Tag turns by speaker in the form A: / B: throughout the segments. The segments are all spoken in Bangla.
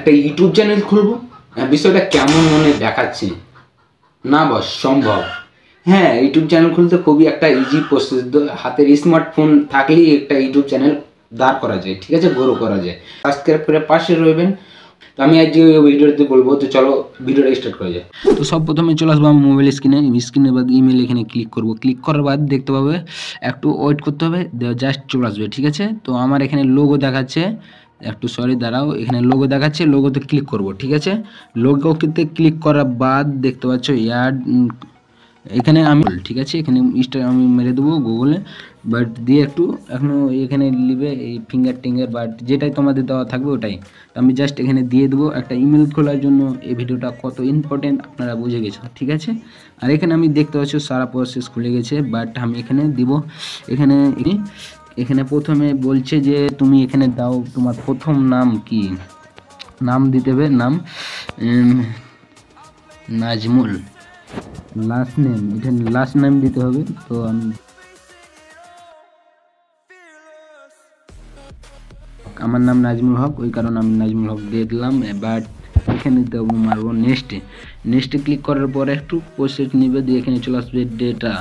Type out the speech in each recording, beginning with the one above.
A: একটা ইউটিউব চ্যানেল খুলবো। বিষয়টা কেমন মনে দেখাচ্ছে না বস, সম্ভব। হ্যাঁ, ইউটিউব চ্যানেল খুলতে খুবই একটা ইজি প্রসেস। হাতের স্মার্টফোন থাকলেই একটা ইউটিউব চ্যানেল দাঁড় করা যায়, ঠিক আছে, গ্রো করা যায়। সাবস্ক্রাইব করে পাশে রইবেন। তো আমি আজ যে ভিডিওতে বলবো, তো চলো ভিডিওটা স্টার্ট করা যায়। তো সব প্রথমে চলে আসবো আমি মোবাইল স্ক্রিনে বাদ ইমেল এখানে ক্লিক করব। ক্লিক করার বাদ দেখতে পাবে একটু ওয়েট করতে হবে, জাস্ট চলে আসবে, ঠিক আছে। তো আমার এখানে লোগো দেখাচ্ছে, একটু সরি দাঁড়াও, এখানে লোগো দেখাচ্ছে, লোগোতে ক্লিক করব, ঠিক আছে। লোগোতে ক্লিক করার বাদ দেখতে পাচ্ছ অ্যাড, এখানে আমি ঠিক আছে, এখানে আমি মেরে দেবো গুগলে, বাট দিয়ে একটু এখনো এখানে লিবে এই ফিঙ্গার বাট যেটাই তোমাদের দেওয়া থাকবে ওটাই। তো আমি জাস্ট এখানে দিয়ে দেবো। একটা ইমেল খোলার জন্য এই ভিডিওটা কত ইম্পর্টেন্ট আপনারা বুঝে গেছো, ঠিক আছে। আর এখানে আমি দেখতে পাচ্ছি সারা প্রসেস খুলে গেছে, বাট আমি এখানে দিব। এখানে প্রথমে বলছে যে তুমি এখানে দাও তোমার প্রথম নাম কি, নাম দিতে হবে, নাম নাজমুল, লাস্ট নেম, এটা লাস্ট নেম দিতে হবে। তো আমি আমার নাম নাজমুল হক, ওই কারণে আমি নাজমুল হক দিয়ে দিলাম। বাট এখানে দেবো মারবো নেক্সটে ক্লিক করার পরে একটু প্রসেস নেবে, দিয়ে এখানে চলে আসবে ডেটা।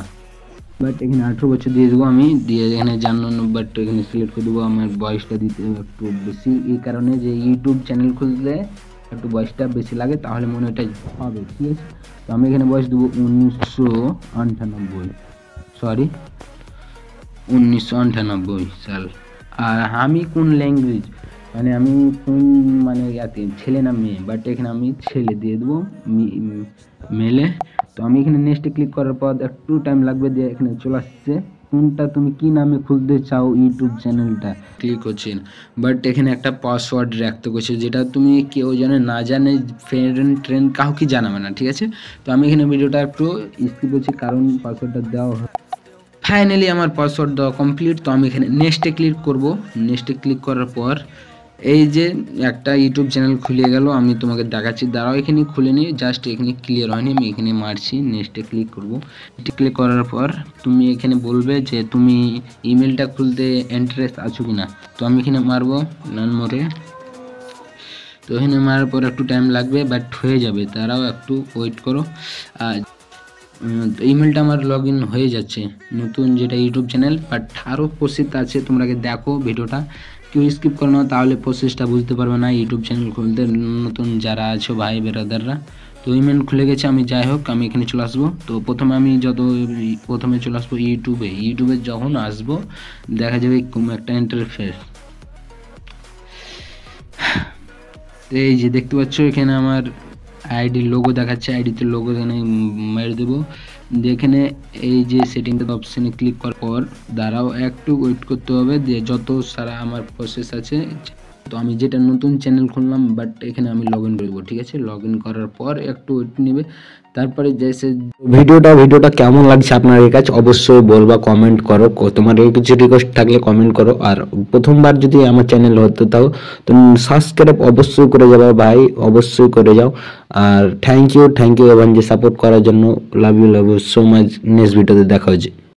A: বাট এখানে 18 বছর দিয়ে দেবো আমি, দিয়ে এখানে জানানো, বাট এখানে সিলেক্ট করে দেবো। আমার বয়সটা দিতে একটু বেশি, এই কারণে যে ইউটিউব চ্যানেল খুলতে একটু বয়সটা বেশি লাগে, তাহলে মনে হয় এটা হবে, ঠিক আছে। তো আমি এখানে বয়স দেবো 1998 সাল। আর আমি কোন ল্যাঙ্গুয়েজ, মানে আমি কোন মানে ইয়াতে ছেলে না মেয়ে, বাট এখানে আমি ছেলে দিয়ে দেবো, মেলে। তো আমি এখানে নেক্সটে ক্লিক করার পর একটু টাইম লাগবে, দিয়ে এখানে চলে আসছে কোনটা তুমি কি নামে খুলতে চাও ইউটিউব চ্যানেলটা, ক্লিক করছেন। বাট এখানে একটা পাসওয়ার্ড রাখতে করছে, যেটা তুমি কেউ না জানে, ফ্রেন্ড কাউকে জানাবে না, ঠিক আছে। তো আমি এখানে ভিডিওটা একটু স্কিপ করছি, কারণ পাসওয়ার্ডটা দেওয়া হয়। ফাইনালি আমার পাসওয়ার্ড দেওয়া কমপ্লিট। তো আমি এখানে নেক্সটে ক্লিক করব। নেক্সটে ক্লিক করার পর এই যে একটা ইউটিউব চ্যানেল খুলে গেল, আমি তোমাকে দেখাচ্ছি, দাঁড়াও এখানে খুলে নিয়ে, জাস্ট এখানে ক্লিয়ার হয়নি, আমি এখানে মারছি, নেক্সটে ক্লিক করব। ক্লিক করার পর তুমি এখানে বলবে যে তুমি ইমেলটা খুলতে ইন্টারেস্ট আছো কি না। তো আমি এখানে মারবো নান মোরে। তো এখানে মারার পর একটু টাইম লাগবে, বাট হয়ে যাবে, তারাও একটু ওয়েট করো। আর ইমেলটা আমার লগ ইন হয়ে যাচ্ছে, নতুন যেটা ইউটিউব চ্যানেল। বাট আরও প্রসেস আছে, তোমরা দেখো ভিডিওটা, কেউ স্কিপ করো না, তাহলে প্রসেসটা বুঝতে পারবে না ইউটিউব চ্যানেল খুলতে, নতুন যারা আছো ভাই বেরাদাররা। তো ইমেল খুলে গেছে, আমি যাই হোক আমি এখানে চলে আসবো। তো প্রথমে চলে আসবো ইউটিউবে যখন আসবো দেখা যাবে কোনো একটা ইন্টারফেস। এই যে দেখতে পাচ্ছ এখানে আমার আইডি লোগো দেখাচ্ছে, আইডিতে লোগো এখানে মেরে দেবো। এখানে এই যে সেটিংটা অপশানে ক্লিক করার পর দাঁড়াও একটু ওয়েট করতে হবে, দিয়ে যত সারা আমার প্রসেস আছে। তো আমি যেটা নতুন চ্যানেল খুললাম, বাট এখানে আমি লগ ইন করবো, ঠিক আছে। লগ ইন করার পর একটু ওয়েট নেবে, তারপরে যে ভিডিওটা কেমন লাগছে আপনার কাছে অবশ্যই বলবা, কমেন্ট করো। তোমার কিছু রিকোয়েস্ট থাকলে কমেন্ট করো। আর প্রথমবার যদি আমার চ্যানেল হতে তাও তুমি সাবস্ক্রাইব অবশ্যই করে যাবে ভাই, অবশ্যই করে যাও। আর থ্যাংক ইউ এভান যে সাপোর্ট করার জন্য। Love you so much. Next ভিডিওতে দেখা হচ্ছে।